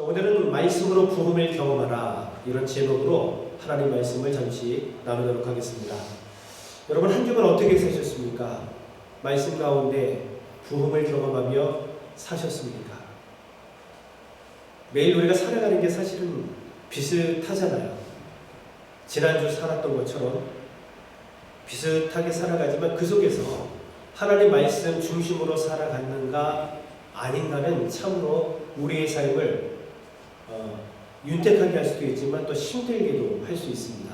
자, 오늘은 말씀으로 부흥을 경험하라, 이런 제목으로 하나님 말씀을 잠시 나누도록 하겠습니다. 여러분, 한 주간 어떻게 사셨습니까? 말씀 가운데 부흥을 경험하며 사셨습니까? 매일 우리가 살아가는 게 사실은 비슷하잖아요. 지난주 살았던 것처럼 비슷하게 살아가지만 그 속에서 하나님 말씀 중심으로 살아갔는가 아닌가는 참으로 우리의 삶을 윤택하게 할 수도 있지만 또 힘들게도 할 수 있습니다.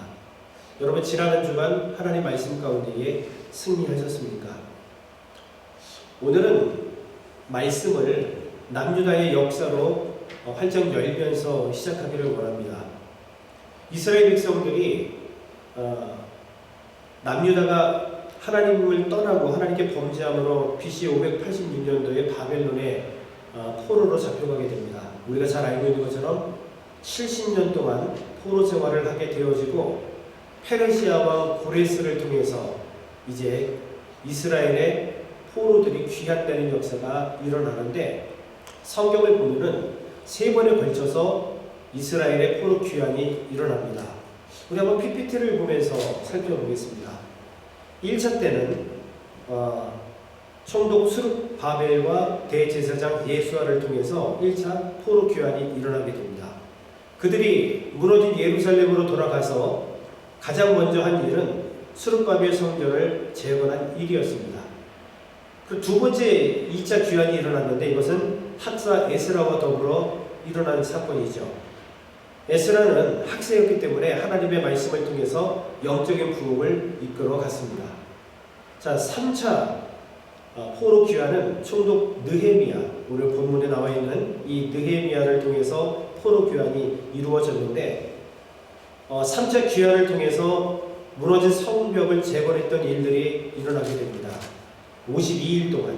여러분, 지난 주간 하나님 말씀 가운데에 승리하셨습니까? 오늘은 말씀을 남유다의 역사로 활짝 열면서 시작하기를 원합니다. 이스라엘 백성들이 남유다가 하나님을 떠나고 하나님께 범죄함으로 BC 586년도에 바벨론의 포로로 잡혀가게 됩니다. 우리가 잘 알고 있는 것처럼 70년 동안 포로 생활을 하게 되어지고 페르시아 왕 고레스를 통해서 이제 이스라엘의 포로들이 귀환되는 역사가 일어나는데, 성경을 보면은 3번에 걸쳐서 이스라엘의 포로 귀환이 일어납니다. 우리 한번 PPT를 보면서 살펴보겠습니다. 1차 때는 총독 스룹바벨과 대제사장 예수아를 통해서 1차 포로 귀환이 일어나게 됩니다. 그들이 무너진 예루살렘으로 돌아가서 가장 먼저 한 일은 스룹바벨 성전을 재건한 일이었습니다. 그 두 번째 2차 귀환이 일어났는데, 이것은 학사 에스라와 더불어 일어난 사건이죠. 에스라는 학사였기 때문에 하나님의 말씀을 통해서 영적인 부흥을 이끌어 갔습니다. 자, 3차 포로 귀환은 총독 느헤미야, 오늘 본문에 나와 있는 이 느헤미야를 통해서 포로 귀환이 이루어졌는데, 3차 귀환을 통해서 무너진 성벽을 재건했던 일들이 일어나게 됩니다. 52일 동안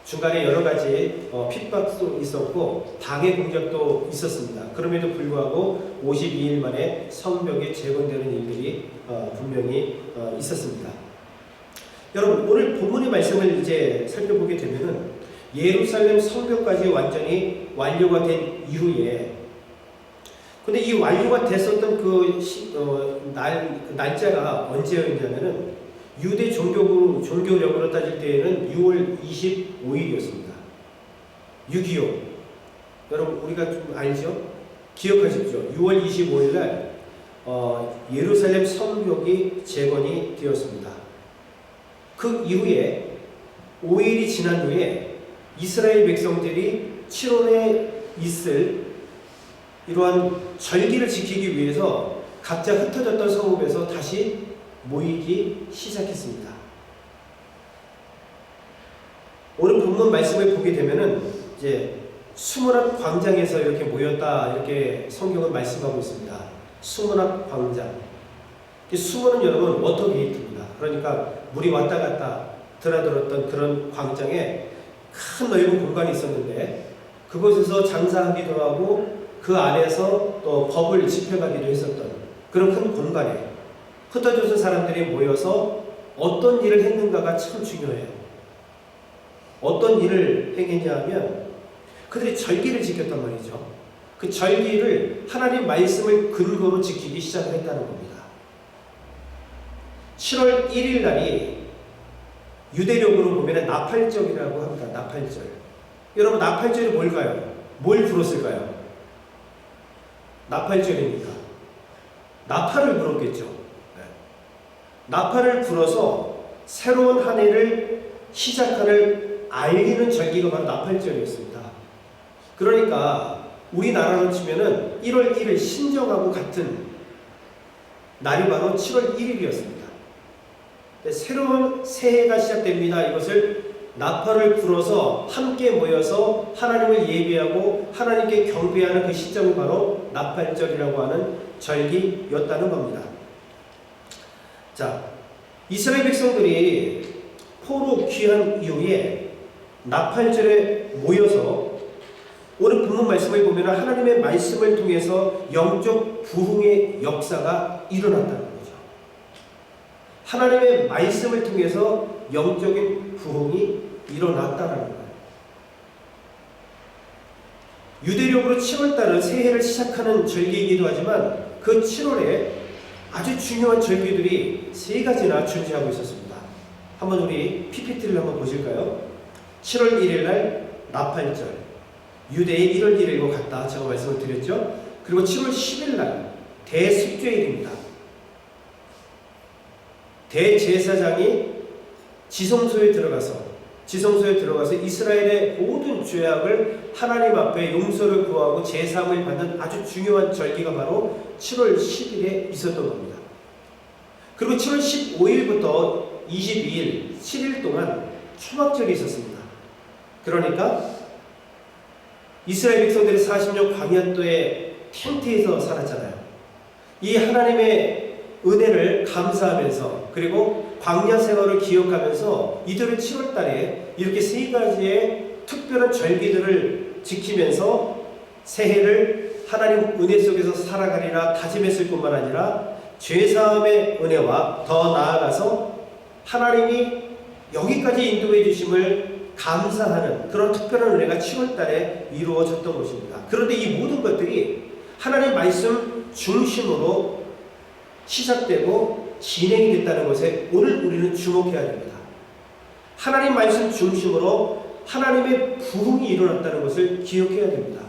중간에 여러 가지 핍박도 있었고 방해 공격도 있었습니다. 그럼에도 불구하고 52일 만에 성벽이 재건되는 일들이 분명히 있었습니다. 여러분, 오늘 본문의 말씀을 이제 살펴보게 되면은 예루살렘 성벽까지 완전히 완료가 된 이후에, 근데 이 완료가 됐었던 날짜가 언제였냐면은 유대 종교력으로 따질 때에는 6월 25일이었습니다. 6.25. 여러분, 우리가 좀 알죠? 기억하십시오. 6월 25일 날 예루살렘 성벽이 재건이 되었습니다. 그 이후에 5일이 지난 후에 이스라엘 백성들이 7월에 있을 이러한 절기를 지키기 위해서 각자 흩어졌던 성읍에서 다시 모이기 시작했습니다. 오늘 본문 말씀을 보게 되면은 이제 수문앞 광장에서 이렇게 모였다, 이렇게 성경은 말씀하고 있습니다. 수문앞 광장. 수문은 여러분 워터게이트입니다. 그러니까 물이 왔다 갔다 드나들었던 그런 광장에 큰 넓은 공간이 있었는데, 그곳에서 장사하기도 하고 그 안에서 또 법을 집행하기도 했었던 그런 큰 공간에 흩어져서 사람들이 모여서 어떤 일을 했는가가 참 중요해요. 어떤 일을 행했냐 하면 그들이 절기를 지켰단 말이죠. 그 절기를 하나님 말씀을 근거로 지키기 시작을 했다는 겁니다. 7월 1일 날이 유대력으로 보면 나팔절이라고 합니다. 나팔절. 여러분, 나팔절이 뭘까요? 뭘 불었을까요? 나팔절이니까 나팔을 불었겠죠. 나팔을 불어서 새로운 한 해를 시작하는 알리는 절기가 바로 나팔절이었습니다. 그러니까 우리나라로 치면은 1월 1일 신정하고 같은 날이 바로 7월 1일이었습니다. 새로운 새해가 시작됩니다. 이것을 나팔을 불어서 함께 모여서 하나님을 예배하고 하나님께 경배하는 그 시점이 바로 나팔절이라고 하는 절기였다는 겁니다. 자, 이스라엘 백성들이 포로 귀환 이후에 나팔절에 모여서 오늘 본문 말씀을 보면 하나님의 말씀을 통해서 영적 부흥의 역사가 일어났다는 거죠. 하나님의 말씀을 통해서 영적인 부흥이 일어났다는 거예요. 유대력으로 7월달은 새해를 시작하는 절기이기도 하지만 그 7월에 아주 중요한 절기들이 세 가지나 존재하고 있었습니다. 한번 우리 PPT를 한번 보실까요? 7월 1일 날 나팔절, 유대의 1월 1일과 같다 제가 말씀을 드렸죠. 그리고 7월 10일 날 대속죄일입니다. 대제사장이 지성소에 들어가서 이스라엘의 모든 죄악을 하나님 앞에 용서를 구하고 제사함을 받는 아주 중요한 절기가 바로 7월 10일에 있었던 겁니다. 그리고 7월 15일부터 22일, 7일 동안 초막절이 있었습니다. 그러니까 이스라엘 백성들이 40년 광야도의 텐트에서 살았잖아요. 이 하나님의 은혜를 감사하면서 그리고 광야 생활을 기억하면서 이들은 7월 달에 이렇게 세 가지의 특별한 절기들을 지키면서 새해를 하나님 은혜 속에서 살아가리라 다짐했을 뿐만 아니라 죄사함의 은혜와 더 나아가서 하나님이 여기까지 인도해 주심을 감사하는 그런 특별한 은혜가 7월 달에 이루어졌던 것입니다. 그런데 이 모든 것들이 하나님 말씀 중심으로 시작되고 진행이 됐다는 것에 오늘 우리는 주목해야 됩니다. 하나님 말씀 중심으로 하나님의 부흥이 일어났다는 것을 기억해야 됩니다.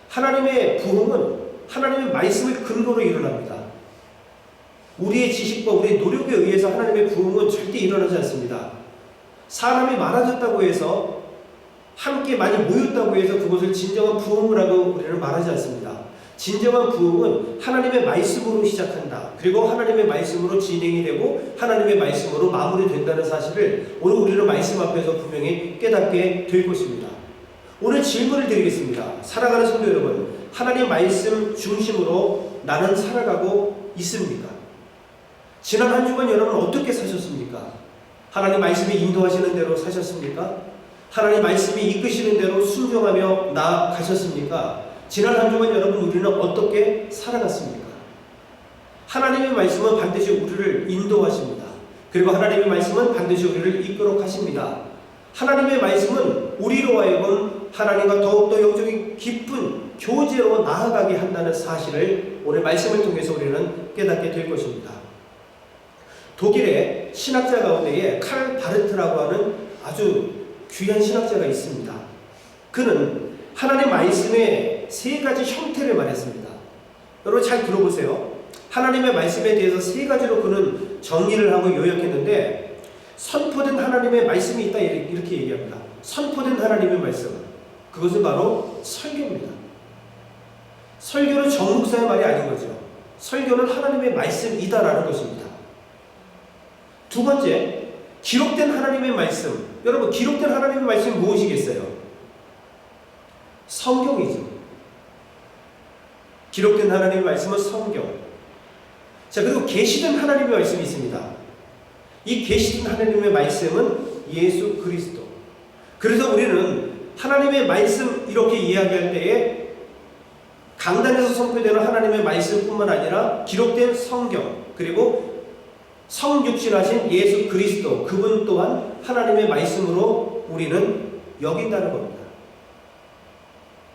하나님의 부흥은 하나님의 말씀을 근거로 일어납니다. 우리의 지식과 우리의 노력에 의해서 하나님의 부흥은 절대 일어나지 않습니다. 사람이 많아졌다고 해서 함께 많이 모였다고 해서 그것을 진정한 부흥이라고 우리는 말하지 않습니다. 진정한 부흥은 하나님의 말씀으로 시작한다. 그리고 하나님의 말씀으로 진행이 되고 하나님의 말씀으로 마무리된다는 사실을 오늘 우리는 말씀 앞에서 분명히 깨닫게 될 것입니다. 오늘 질문을 드리겠습니다. 사랑하는 성도 여러분, 하나님 말씀 중심으로 나는 살아가고 있습니까? 지난 한 주간 여러분 어떻게 사셨습니까? 하나님 말씀이 인도하시는 대로 사셨습니까? 하나님 말씀이 이끄시는 대로 순종하며 나아가셨습니까? 지난 한 주간 여러분 우리는 어떻게 살아갔습니까? 하나님의 말씀은 반드시 우리를 인도하십니다. 그리고 하나님의 말씀은 반드시 우리를 이끌어 가십니다. 하나님의 말씀은 우리로 하여금 하나님과 더욱더 영적인 깊은 교제로 나아가게 한다는 사실을 오늘 말씀을 통해서 우리는 깨닫게 될 것입니다. 독일의 신학자 가운데에 칼 바르트라고 하는 아주 귀한 신학자가 있습니다. 그는 하나님 말씀의 세 가지 형태를 말했습니다. 여러분 잘 들어보세요. 하나님의 말씀에 대해서 세 가지로 그는 정리를 하고 요약했는데 선포된 하나님의 말씀이 있다 이렇게 얘기합니다. 선포된 하나님의 말씀, 그것은 바로 설교입니다. 설교는 정목사의 말이 아닌 거죠. 설교는 하나님의 말씀이다라는 것입니다. 두 번째, 기록된 하나님의 말씀. 여러분 기록된 하나님의 말씀이 무엇이겠어요? 성경이죠. 기록된 하나님의 말씀은 성경. 자, 그리고 계시된 하나님의 말씀이 있습니다. 이 계시된 하나님의 말씀은 예수 그리스도. 그래서 우리는 하나님의 말씀 이렇게 이야기할 때에 강단에서 선포되는 하나님의 말씀뿐만 아니라 기록된 성경 그리고 성육신하신 예수 그리스도 그분 또한 하나님의 말씀으로 우리는 여긴다는 겁니다.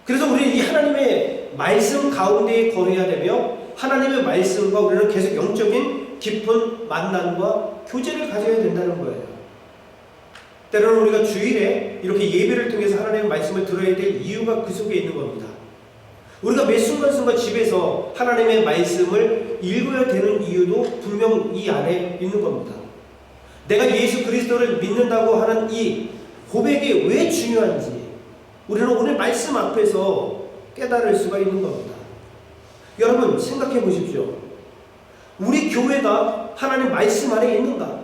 그래서 우리는 이 하나님의 말씀 가운데에 거해야 되며 하나님의 말씀과 우리는 계속 영적인 깊은 만남과 교제를 가져야 된다는 거예요. 때로는 우리가 주일에 이렇게 예배를 통해서 하나님의 말씀을 들어야 될 이유가 그 속에 있는 겁니다. 우리가 매 순간순간 집에서 하나님의 말씀을 읽어야 되는 이유도 분명 이 안에 있는 겁니다. 내가 예수 그리스도를 믿는다고 하는 이 고백이 왜 중요한지 우리는 오늘 말씀 앞에서 깨달을 수가 있는 겁니다. 여러분 생각해 보십시오. 우리 교회가 하나님 말씀 안에 있는가?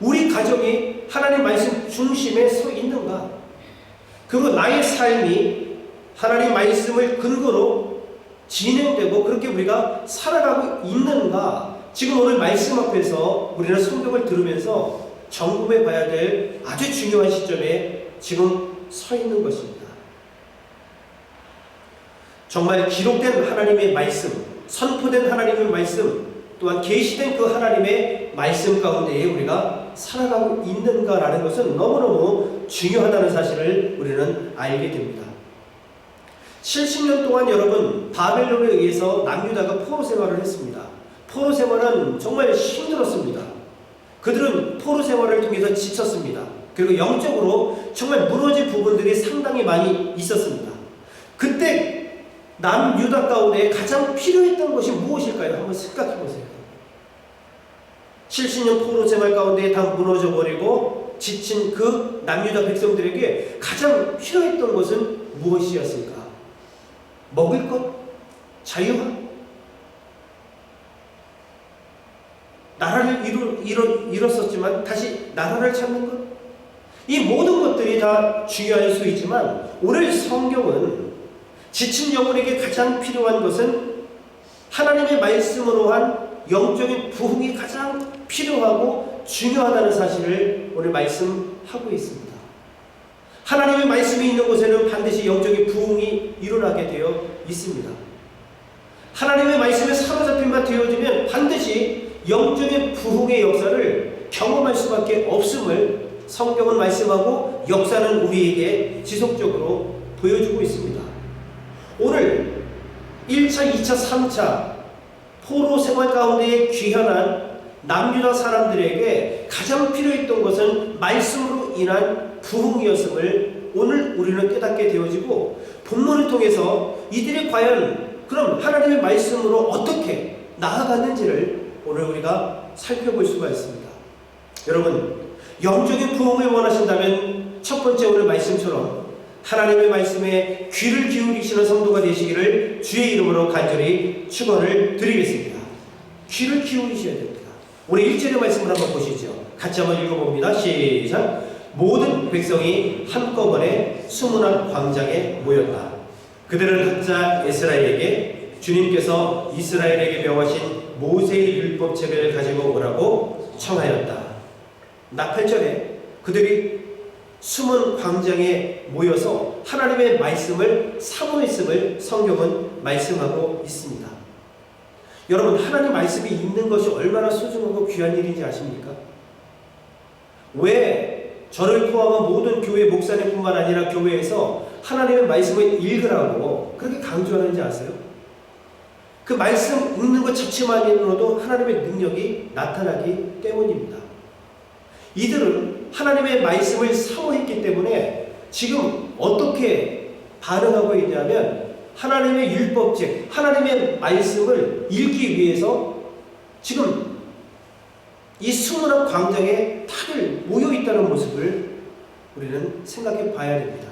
우리 가정이 하나님 말씀 중심에 서 있는가? 그리고 나의 삶이 하나님 말씀을 근거로 진행되고 그렇게 우리가 살아가고 있는가? 지금 오늘 말씀 앞에서 우리는 성경을 들으면서 점검해 봐야 될 아주 중요한 시점에 지금 서 있는 것입니다. 정말 기록된 하나님의 말씀, 선포된 하나님의 말씀, 또한 계시된 그 하나님의 말씀 가운데에 우리가 살아가고 있는가라는 것은 너무너무 중요하다는 사실을 우리는 알게 됩니다. 70년 동안 여러분 바벨론에 의해서 남유다가 포로 생활을 했습니다. 포로 생활은 정말 힘들었습니다. 그들은 포로 생활을 통해서 지쳤습니다. 그리고 영적으로 정말 무너진 부분들이 상당히 많이 있었습니다. 그때 남유다 가운데 가장 필요했던 것이 무엇일까요? 한번 생각해 보세요. 70년 포로 생활 가운데 다 무너져 버리고 지친 그 남유다 백성들에게 가장 필요했던 것은 무엇이었을까? 먹을 것? 자유화? 나라를 잃었었지만 다시 나라를 찾는 것? 이 모든 것들이 다 중요할 수 있지만 오늘 성경은 지친 영혼에게 가장 필요한 것은 하나님의 말씀으로 한 영적인 부흥이 가장 필요하고 중요하다는 사실을 오늘 말씀하고 있습니다. 하나님의 말씀이 있는 곳에는 반드시 영적인 부흥이 일어나게 되어 있습니다. 하나님의 말씀에 사로잡힌 바 되어지면 반드시 영적인 부흥의 역사를 경험할 수밖에 없음을 성경은 말씀하고 역사는 우리에게 지속적으로 보여주고 있습니다. 오늘 1차, 2차, 3차 포로 생활 가운데 귀환한 남유다 사람들에게 가장 필요했던 것은 말씀으로 인한 부흥이었음을 오늘 우리는 깨닫게 되어지고 본문을 통해서 이들이 과연 그럼 하나님의 말씀으로 어떻게 나아갔는지를 오늘 우리가 살펴볼 수가 있습니다. 여러분, 영적인 부흥을 원하신다면 첫 번째 오늘 말씀처럼 하나님의 말씀에 귀를 기울이시는 성도가 되시기를 주의 이름으로 간절히 축원을 드리겠습니다. 귀를 기울이셔야 됩니다. 우리 1절의 말씀을 한번 보시죠. 같이 한번 읽어봅니다. 시작. 모든 백성이 한꺼번에 수문학 광장에 모였다. 그들은 학자 에스라에게 주님께서 이스라엘에게 명하신 모세의 율법책을 가지고 오라고 청하였다. 나 8절에 그들이 숨은 광장에 모여서 하나님의 말씀을 사모했음을 성경은 말씀하고 있습니다. 여러분, 하나님 말씀이 있는 것이 얼마나 소중하고 귀한 일인지 아십니까? 왜 저를 포함한 모든 교회 목사님뿐만 아니라 교회에서 하나님의 말씀을 읽으라고 그렇게 강조하는지 아세요? 그 말씀 읽는 것 자체만으로도 하나님의 능력이 나타나기 때문입니다. 이들은 하나님의 말씀을 사모했기 때문에 지금 어떻게 반응하고 있냐면 하나님의 율법책, 하나님의 말씀을 읽기 위해서 지금 이 수문학 광장에 다들 모여있다는 모습을 우리는 생각해 봐야 됩니다.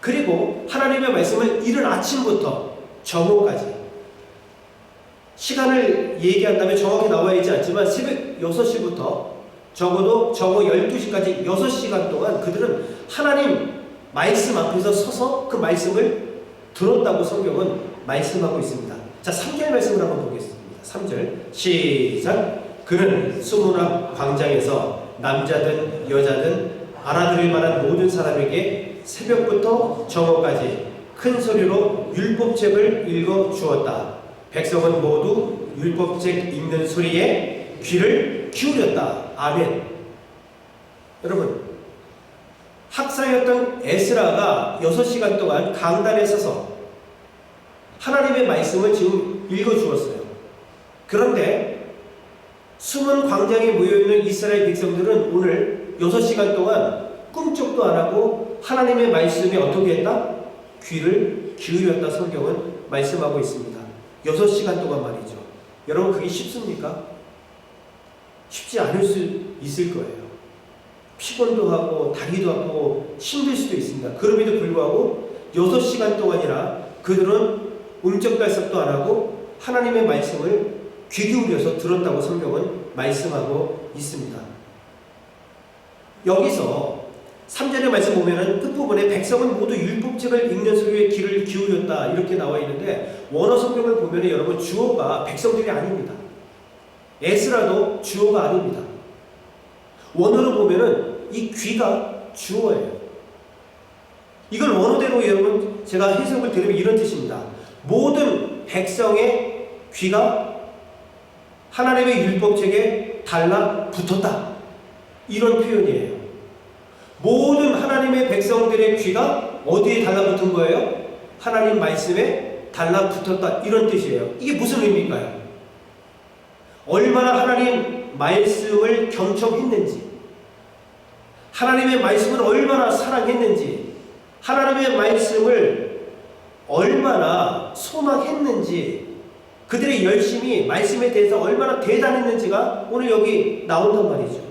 그리고 하나님의 말씀을 이른 아침부터 정오까지 시간을 얘기한다면 정확히 나와 있지 않지만 새벽 6시부터 적어도 정오 12시까지 6시간 동안 그들은 하나님 말씀 앞에서 서서 그 말씀을 들었다고 성경은 말씀하고 있습니다. 자, 3절 말씀을 한번 보겠습니다. 3절 시작. 그는 수문학 광장에서 남자든 여자든 알아들을 만한 모든 사람에게 새벽부터 정오까지 큰 소리로 율법책을 읽어 주었다. 백성은 모두 율법책 읽는 소리에 귀를 기울였다. 아멘. 여러분, 학사였던 에스라가 6시간 동안 강단에 서서 하나님의 말씀을 지금 읽어 주었어요. 그런데 숨은 광장에 모여있는 이스라엘 백성들은 오늘 6시간 동안 꿈쩍도 안 하고 하나님의 말씀에 어떻게 했다? 귀를 기울였다. 성경은 말씀하고 있습니다. 6시간 동안 말이죠. 여러분, 그게 쉽습니까? 쉽지 않을 수 있을 거예요. 피곤도 하고 다리도 아프고 힘들 수도 있습니다. 그럼에도 불구하고 6시간 동안이나 그들은 움쩍달싹도 안 하고 하나님의 말씀을 귀 기울여서 들었다고 성경은 말씀하고 있습니다. 여기서 3절의 말씀 보면은 끝부분에 백성은 모두 율법책을 읽는 소리에 귀를 기울였다 이렇게 나와 있는데 원어 성경을 보면은 여러분 주어가 백성들이 아닙니다. 에스라도 주어가 아닙니다. 원어로 보면은 이 귀가 주어예요. 이걸 원어대로 여러분 제가 해석을 드리면 이런 뜻입니다. 모든 백성의 귀가 하나님의 율법책에 달라붙었다. 이런 표현이에요. 모든 하나님의 백성들의 귀가 어디에 달라붙은 거예요? 하나님 말씀에 달라붙었다, 이런 뜻이에요. 이게 무슨 의미인가요? 얼마나 하나님 말씀을 경청했는지, 하나님의 말씀을 얼마나 사랑했는지, 하나님의 말씀을 얼마나 소망했는지, 그들의 열심이 말씀에 대해서 얼마나 대단했는지가 오늘 여기 나온단 말이죠.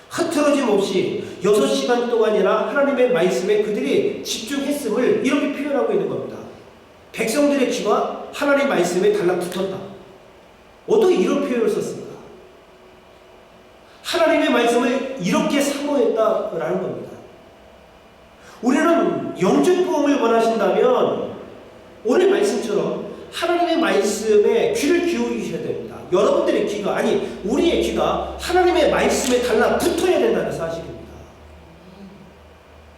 흐트러짐 없이 6시간 동안이나 하나님의 말씀에 그들이 집중했음을 이렇게 표현하고 있는 겁니다. 백성들의 귀가 하나님 말씀에 달라붙었다. 어떻게 이런 표현을 썼습니까? 하나님의 말씀을 이렇게 사모했다라는 겁니다. 우리는 영적 부흥을 원하신다면 오늘 말씀처럼 하나님의 말씀에 귀를 기울이셔야 됩니다. 여러분들의 귀가, 아니 우리의 귀가 하나님의 말씀에 달라붙어야 된다는 사실입니다.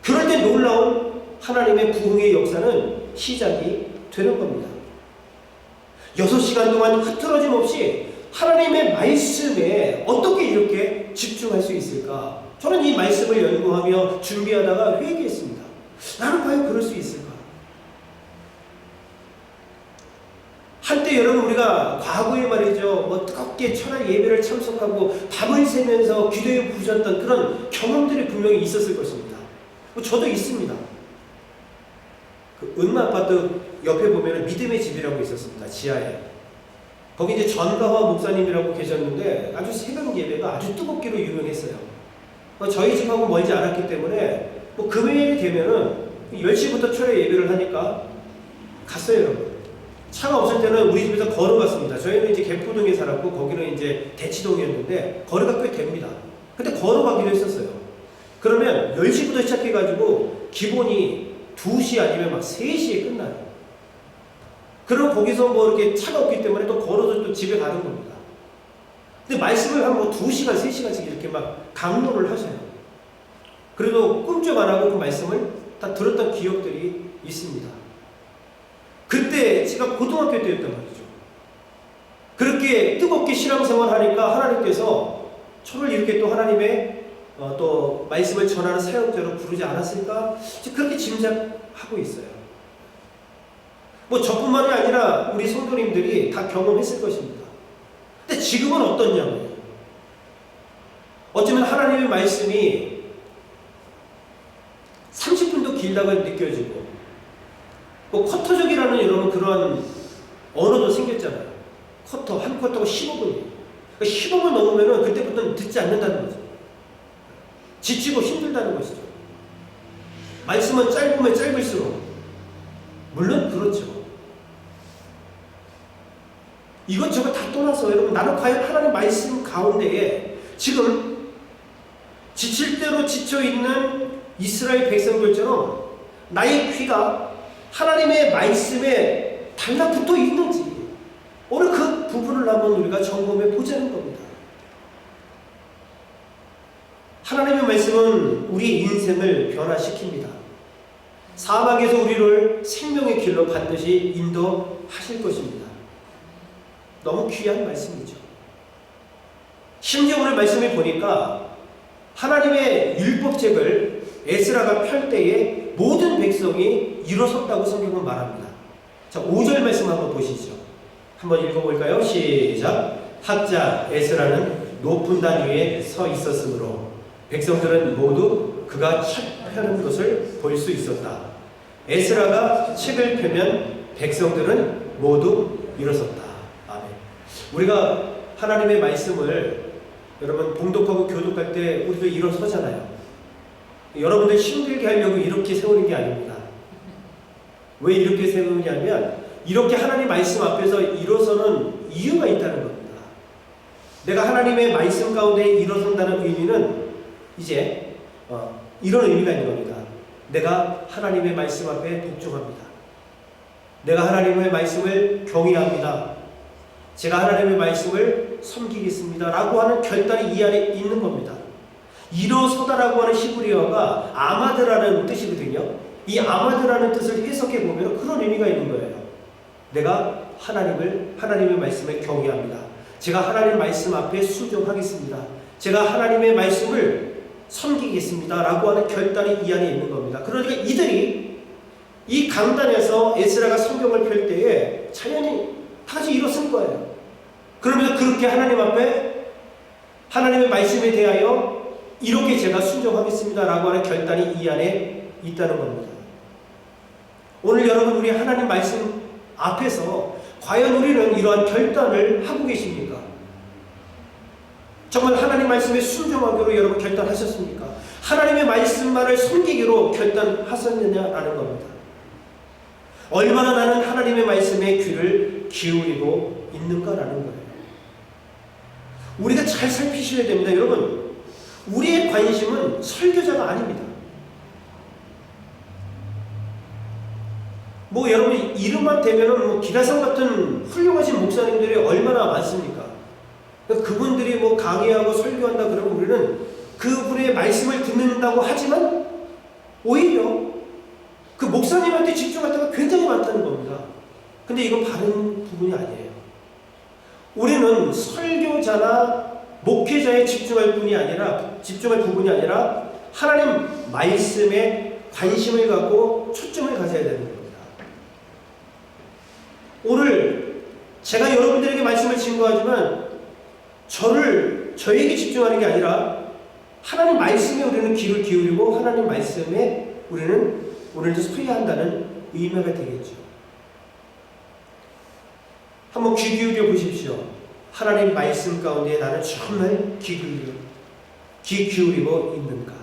그럴 때 놀라운 하나님의 부흥의 역사는 시작이 되는 겁니다. 6시간 동안 흐트러짐 없이 하나님의 말씀에 어떻게 이렇게 집중할 수 있을까? 저는 이 말씀을 연구하며 준비하다가 회개했습니다. 나는 과연 그럴 수 있을까? 한때 여러분, 우리가 과거에 말이죠, 뜨겁게 철학 예배를 참석하고 밤을 새면서 기도에 부르셨던 그런 경험들이 분명히 있었을 것입니다. 저도 있습니다. 그 은마아파트 옆에 보면 믿음의 집이라고 있었습니다. 지하에. 거기 이제 전가화 목사님이라고 계셨는데 아주 새벽 예배가 아주 뜨겁기로 유명했어요. 저희 집하고 멀지 않았기 때문에 금요일이 되면은 10시부터 철회 예배를 하니까 갔어요, 여러분. 차가 없을 때는 우리 집에서 걸어갔습니다. 저희는 이제 개포동에 살았고 거기는 이제 대치동이었는데 거리가 꽤 됩니다. 근데 걸어가기로 했었어요. 그러면 10시부터 시작해가지고 기본이 2시 아니면 막 3시에 끝나요. 그럼 거기서 이렇게 차가 없기 때문에 또 걸어서 또 집에 가는 겁니다. 근데 말씀을 한 2시간, 3시간씩 이렇게 막 강론을 하셔요. 그래도 꿈쩍 안 하고 그 말씀을 다 들었던 기억들이 있습니다. 그때 제가 고등학교 때였단 말이죠. 그렇게 뜨겁게 신앙생활 하니까 하나님께서 저를 이렇게 또 하나님의 또 말씀을 전하는 사역자로 부르지 않았을까? 그렇게 짐작하고 있어요. 저뿐만이 아니라 우리 성도님들이 다 경험했을 것입니다. 근데 지금은 어떠냐고요? 어쩌면 하나님의 말씀이 30분도 길다고 느껴지고, 커터적이라는 여러분 그런 언어도 생겼잖아요. 커터, 한 커터가 15분이에요. 15분 넘으면 그때부터는 듣지 않는다는 거죠. 지치고 힘들다는 것이죠. 말씀은 짧으면 짧을수록, 물론 그렇죠. 이것저것 다 떠나서 여러분, 나는 과연 하나님 말씀 가운데에 지금 지칠 대로 지쳐있는 이스라엘 백성들처럼 나의 귀가 하나님의 말씀에 달라붙어 있는지 오늘 그 부분을 한번 우리가 점검해 보자는 겁니다. 하나님의 말씀은 우리 인생을 변화시킵니다. 사막에서 우리를 생명의 길로 반드시 인도하실 것입니다. 너무 귀한 말씀이죠. 심지어 오늘 말씀을 보니까 하나님의 율법책을 에스라가 펼 때에 모든 백성이 일어섰다고 성경은 말합니다. 자, 5절 말씀 한번 보시죠. 한번 읽어볼까요? 시작. 학자 에스라는 높은 단 위에 서 있었으므로 백성들은 모두 그가 책 펴는 것을 볼 수 있었다. 에스라가 책을 펴면 백성들은 모두 일어섰다. 아멘. 우리가 하나님의 말씀을 여러분 봉독하고 교독할 때 우리도 일어서잖아요. 여러분들 힘들게 하려고 이렇게 세우는 게 아닙니다. 왜 이렇게 세우냐면 이렇게 하나님 말씀 앞에서 일어서는 이유가 있다는 겁니다. 내가 하나님의 말씀 가운데 일어선다는 의미는 이제 이런 의미가 있는 겁니다. 내가 하나님의 말씀 앞에 복종합니다. 내가 하나님의 말씀을 경외합니다. 제가 하나님의 말씀을 섬기겠습니다 라고 하는 결단이 이 안에 있는 겁니다. 일어서다라고 하는 히브리어가 아마드라는 뜻이거든요. 이 아마드라는 뜻을 해석해 보면 그런 의미가 있는 거예요. 내가 하나님의 말씀을 경외합니다. 제가 하나님 말씀 앞에 순종하겠습니다. 제가 하나님의 말씀을 섬기겠습니다 라고 하는 결단이 이 안에 있는 겁니다. 그러니까 이들이 이 강단에서 에스라가 성경을 펼 때에 자연히 다시 일어선 거예요. 그러면서 그렇게 하나님 앞에 하나님의 말씀에 대하여 이렇게 제가 순종하겠습니다라고 하는 결단이 이 안에 있다는 겁니다. 오늘 여러분 우리 하나님 말씀 앞에서 과연 우리는 이러한 결단을 하고 계십니까? 정말 하나님 말씀에 순종하기로 여러분 결단하셨습니까? 하나님의 말씀만을 섬기기로 결단하셨느냐라는 겁니다. 얼마나 나는 하나님의 말씀에 귀를 기울이고 있는가라는 거예요. 우리가 잘 살피셔야 됩니다. 여러분, 우리의 관심은 설교자가 아닙니다. 뭐 여러분 이름만 대면은 뭐 기라성 같은 훌륭하신 목사님들이 얼마나 많습니까? 그분들이 뭐 강의하고 설교한다 그러면 우리는 그분의 말씀을 듣는다고 하지만 오히려 그 목사님한테 집중할 때가 굉장히 많다는 겁니다. 근데 이건 바른 부분이 아니에요. 우리는 설교자나 목회자에 집중할 부분이 아니라 하나님 말씀에 관심을 갖고 초점을 가져야 되는 겁니다. 오늘 제가 여러분들에게 말씀을 증거하지만 저에게 집중하는 게 아니라 하나님 말씀에 우리는 귀를 기울이고 하나님 말씀에 우리는 오늘도 서야 한다는 의미가 되겠죠. 한번 귀 기울여 보십시오. 하나님 말씀 가운데 나는 정말 귀 기울이고 있는가?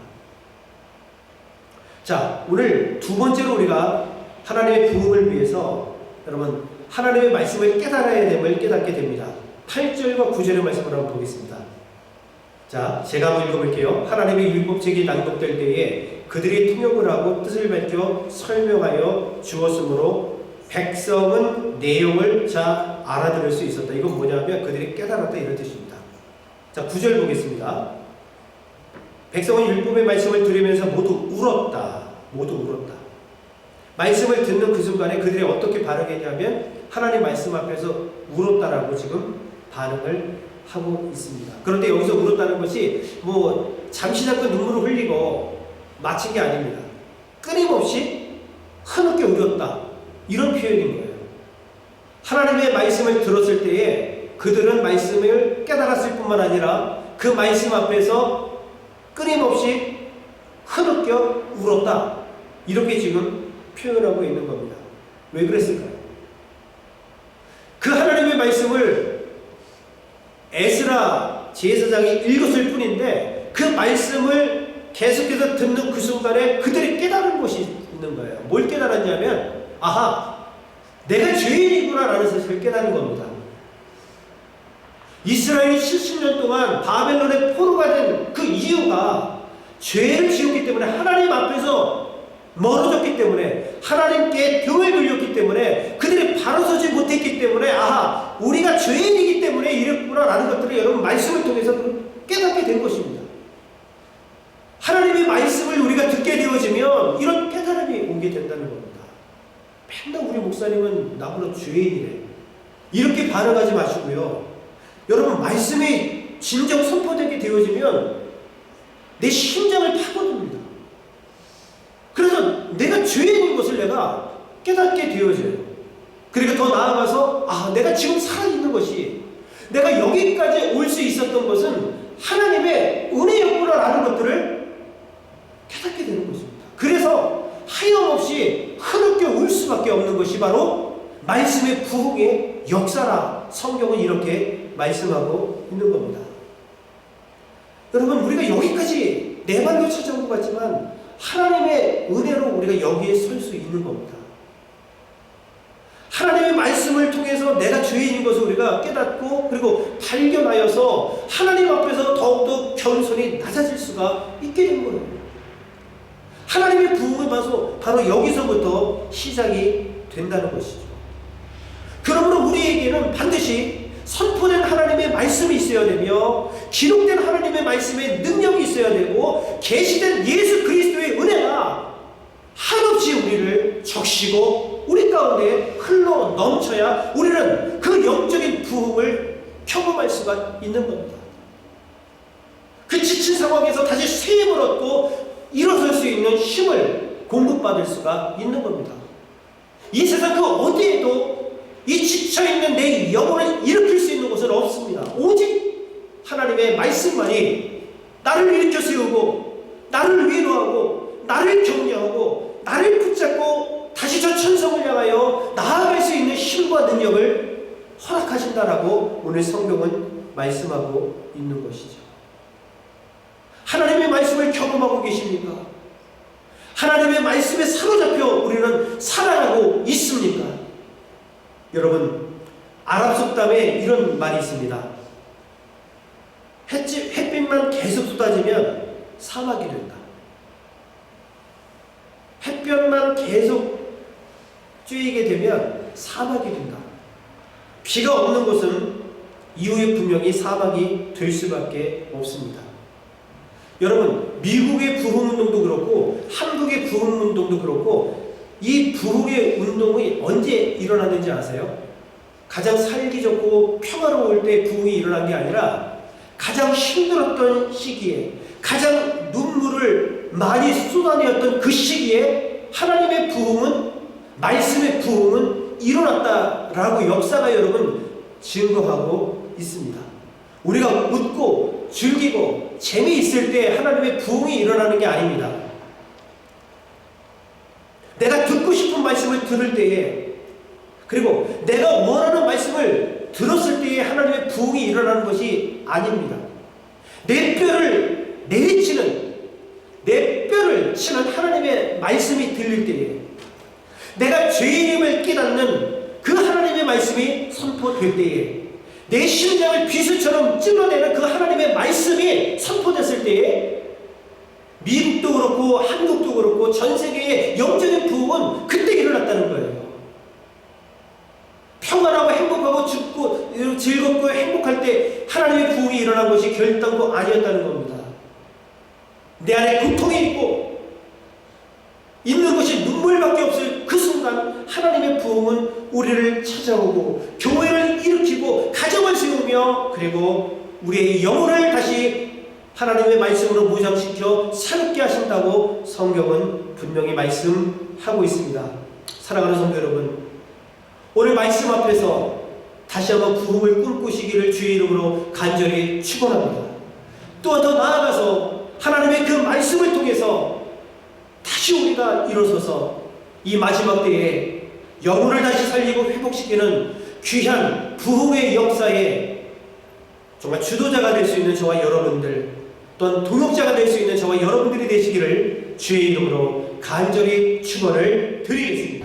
자, 오늘 두 번째로 우리가 하나님의 부흥을 위해서 여러분 하나님의 말씀을 깨달아야 됨을 깨닫게 됩니다. 8절과 9절의 말씀을 한번 보겠습니다. 자, 제가 한번 읽어볼게요. 하나님의 율법책이 낭독될 때에 그들이 통역을 하고 뜻을 밝혀 설명하여 주었으므로 백성은 내용을 잘 알아들을 수 있었다. 이건 뭐냐면 그들이 깨달았다 이런 뜻입니다. 자, 9절 보겠습니다. 백성은 율법의 말씀을 들으면서 모두 울었다. 말씀을 듣는 그 순간에 그들이 어떻게 반응했냐면 하나님 말씀 앞에서 울었다라고 지금 반응을 하고 있습니다. 그런데 여기서 울었다는 것이 뭐 잠시 잠깐 눈물을 흘리고 마친 게 아닙니다. 끊임없이 흐느껴 울었다. 이런 표현인 거예요. 하나님의 말씀을 들었을 때에 그들은 말씀을 깨달았을 뿐만 아니라 그 말씀 앞에서 끊임없이 흐느껴 울었다. 이렇게 지금 표현하고 있는 겁니다. 왜 그랬을까요? 그 하나님의 말씀을 에스라 제사장이 읽었을 뿐인데 그 말씀을 계속해서 듣는 그 순간에 그들이 깨달은 것이 있는 거예요. 뭘 깨달았냐면 아하, 내가 죄인이구나 라는 사실을 깨달은 겁니다. 이스라엘이 70년 동안 바벨론의 포로가 된 그 이유가 죄를 지었기 때문에 하나님 앞에서 멀어졌기 때문에 하나님께 등을 돌렸기 때문에 그들이 바로 서지 못했기 때문에 아하, 우리가 죄인이기 때문에 이랬구나 라는 것들을 여러분 말씀을 통해서 깨닫게 된 것입니다. 하나님의 말씀을 우리가 듣게 되어지면 이런 깨달음이 오게 된다는 겁니다. 맨날 우리 목사님은 나보다 죄인이래 이렇게 반응하지 마시고요. 여러분 말씀이 진정 선포되게 되어지면 내 심장을 파고듭니다. 그래서 내가 죄인인 것을 내가 깨닫게 되어져요. 그리고 더 나아가서 내가 지금 살아있는 것이 내가 여기까지 올 수 있었던 것은 하나님의 은혜였구나라는 것들을 깨닫게 되는 것입니다. 그래서 하염없이 흐느껴 울 수밖에 없는 것이 바로 말씀의 부흥의 역사라 성경은 이렇게 말씀하고 있는 겁니다. 여러분 우리가 여기까지 내 발로 찾아온 것 같지만 하나님의 은혜로 우리가 여기에 설 수 있는 겁니다. 하나님의 말씀을 통해서 내가 죄인인 것을 우리가 깨닫고 그리고 발견하여서 하나님 앞에서 더욱더 겸손히 낮아질 수가 있게 된 거예요. 하나님의 부흥을 봐서 바로 여기서부터 시작이 된다는 것이죠. 그러므로 우리에게는 반드시 선포된 하나님의 말씀이 있어야 되며 기록된 하나님의 말씀의 능력이 있어야 되고 계시된 예수 그리스도의 은혜가 한없이 우리를 적시고 우리 가운데 흘러 넘쳐야 우리는 그 영적인 부흥을 경험할 수가 있는 겁니다. 그 지친 상황에서 다시 새 힘을 얻고 일어설 수 있는 힘을 공급받을 수가 있는 겁니다. 이 세상 그 어디에도 이 지쳐있는 내 영혼을 일으킬 수 있는 곳은 없습니다. 오직 하나님의 말씀만이 나를 일으켜 세우고 나를 위로하고 나를 격려하고 나를 붙잡고 다시 저 천성을 향하여 나아갈 수 있는 힘과 능력을 허락하신다라고 오늘 성경은 말씀하고 있는 것이죠. 하나님의 말씀을 경험하고 계십니까? 하나님의 말씀에 사로잡혀 우리는 살아가고 있습니까? 여러분, 아랍 속담에 이런 말이 있습니다. 햇빛만 계속 쏟아지면 사막이 된다. 햇볕만 계속 쬐이게 되면 사막이 된다. 비가 없는 곳은 이후에 분명히 사막이 될 수밖에 없습니다. 여러분, 미국의 부흥운동도 그렇고 한국의 부흥운동도 그렇고 이 부흥의 운동이 언제 일어났는지 아세요? 가장 살기 좋고 평화로울 때 부흥이 일어난 게 아니라 가장 힘들었던 시기에 가장 눈물을 많이 쏟아내었던 그 시기에 하나님의 부흥은, 말씀의 부흥은 일어났다라고 역사가 여러분 증거하고 있습니다. 우리가 웃고 즐기고 재미있을 때 하나님의 부흥이 일어나는 게 아닙니다. 내가 듣고 싶은 말씀을 들을 때에, 그리고 내가 원하는 말씀을 들었을 때에 하나님의 부흥이 일어나는 것이 아닙니다. 내 뼈를 내리치는, 내 뼈를 치는 하나님의 말씀이 들릴 때에, 내가 죄인임을 깨닫는 그 하나님의 말씀이 선포될 때에, 내 심장을 비수처럼 찔러내는 그 하나님의 말씀이 선포됐을 때에 미국도 그렇고 한국도 그렇고 전 세계의 영적인 부흥은 그때 일어났다는 거예요. 평안하고 행복하고 죽고 즐겁고 행복할 때 하나님의 부흥이 일어난 것이 결단도 아니었다는 겁니다. 내 안에 고통이 있고 있는 것이 눈물밖에 없을 그 순간 하나님의 부흥은 우리를 찾아오고 교회를 일으키고 가정을 세우며 그리고 우리의 영혼을 다시 하나님의 말씀으로 무장시켜 새롭게 하신다고 성경은 분명히 말씀하고 있습니다. 사랑하는 성도 여러분, 오늘 말씀 앞에서 다시 한번 부흥을 꿈꾸시기를 주의 이름으로 간절히 축원합니다. 또한 더 나아가서 하나님의 그 말씀을 통해서 다시 우리가 일어서서 이 마지막 때에 영혼을 다시 살리고 회복시키는 귀한 부흥의 역사에 정말 주도자가 될 수 있는 저와 여러분들, 또한 동역자가 될 수 있는 저와 여러분들이 되시기를 주의 이름으로 간절히 축원을 드리겠습니다.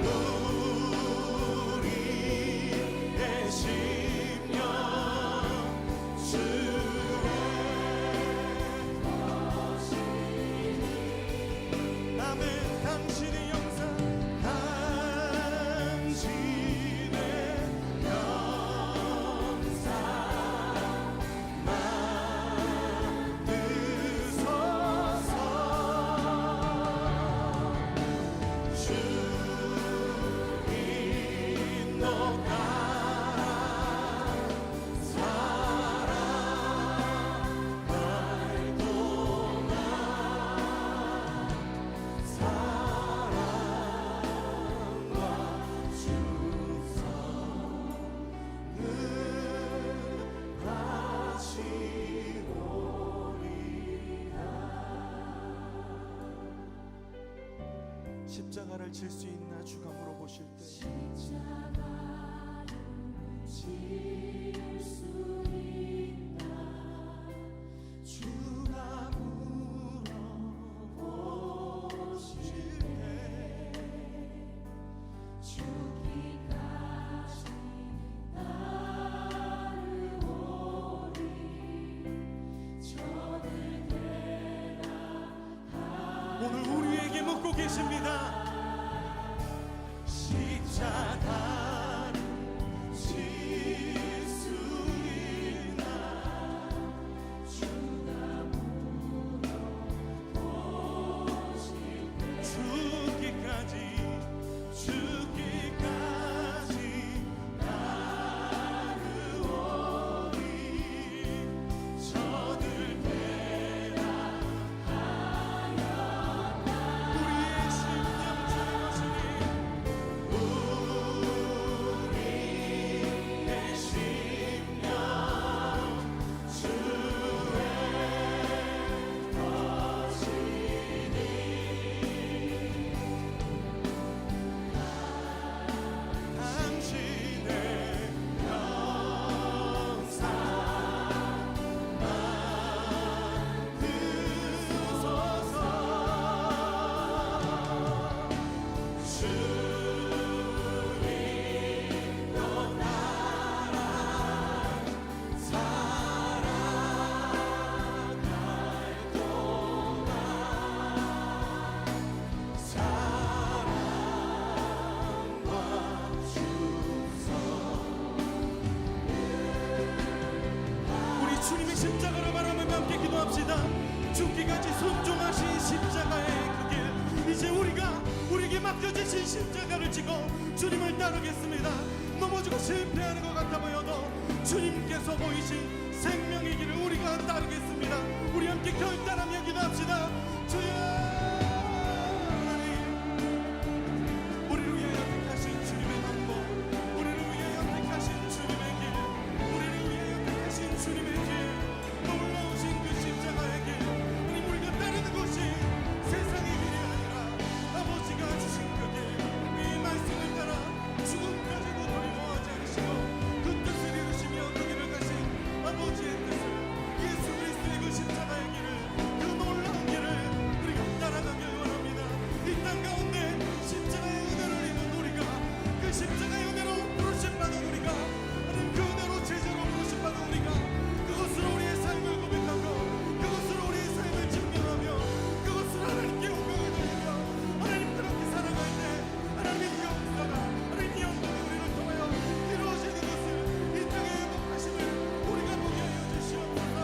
십자가를 질 수 있나 주가 물어보실 때 십자가를 질 수 있나 주가 물어보실 때 죽기까지 따르오리 저를 대답하리. 오늘 우리에게 묻고 계십니다. 십자가를 질 수 있나 주가 물어보실 때 죽기까지 따르오리 저들 대답하였다. 우리의 심령 십자가를 바라보며 함께 기도합시다. 죽기까지 순종하신 십자가의 그 길, 이제 우리에게 맡겨주신 십자가를 지고 주님을 따르겠습니다. 넘어지고 실패하는 것 같아 보여도 주님께서 보이신 생명의 길을 우리가 따르겠습니다. 우리 함께 결단하며 기도합시다. 주여 하나님, 우리를 위하여 택하신 주님의 방법, 우리를 위하여 택하신 주님의 길, 우리를 위하여 택하신 주님의 길, 놀라우신 그 십자가의 길, 하나님, 우리가 따르는 것이 세상의 길이 아니라 아버지가 주신 그 길, 이 말씀을 따라 죽음까지도 두려워하지 않으시고 그 뜻을 이루시며 그 길을 가신 아버지의 뜻을, 예수 그리스도의 그 십자가의 길을, 그 놀라운 길을 우리가 따라가길 원합니다. 이 땅 가운데 십자가의 은혜를 입은 우리가, 그 십자가의 은혜로 부르심받은 우리가, 하나님 그 은혜로 제자로 부르심받은 우리가 그것으로 우리의 삶을 고백하고 그것으로 우리의 삶을 증명하며 그것으로 하나님께 영광을 돌리며 하나님 그렇게 살아갈 때 하나님의 역사가, 하나님의 영광이 우리를 통하여 이루어지는 것을, 이 땅의 행복하심을 우리가 보게 하여 주시옵소서.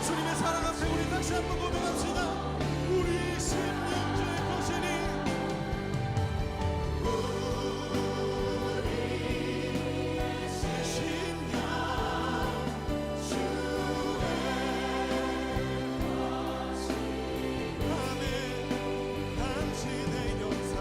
주님의 사랑 앞에 우리 다시 한번 고백합시다. 우리 심령주의 거신이, 우리의 심령 주의 거신, 아멘. 당신의 영상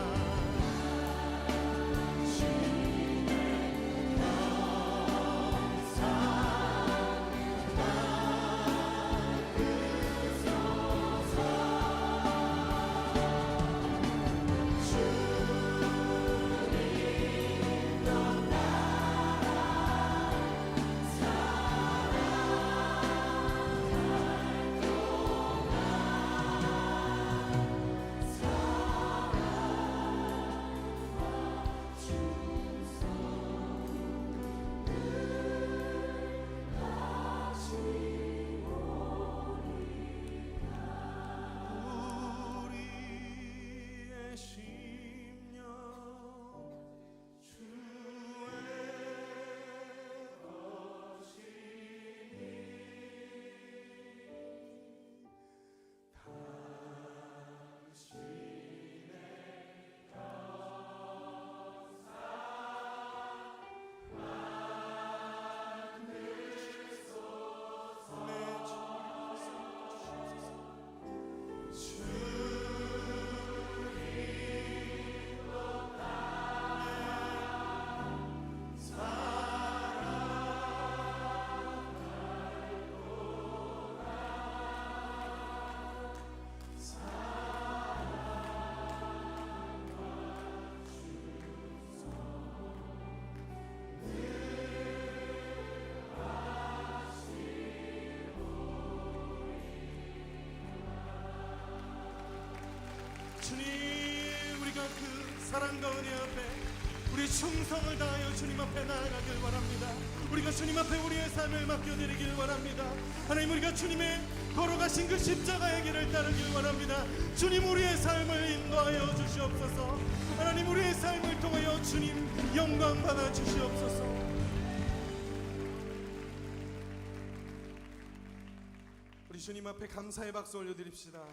우리의 심령 주의 것이니 당신의 역사 주님, 우리가 그 사랑과 은혜 앞에 우리 충성을 다하여 주님 앞에 나아가길 원합니다. 우리가 주님 앞에 우리의 삶을 맡겨드리길 원합니다. 하나님, 우리가 주님의 걸어가신 그 십자가의 길을 따르길 원합니다. 주님, 우리의 삶을 인도하여 주시옵소서. 하나님, 우리의 삶을 통하여 주님 영광 받아 주시옵소서. 우리 주님 앞에 감사의 박수 올려드립시다.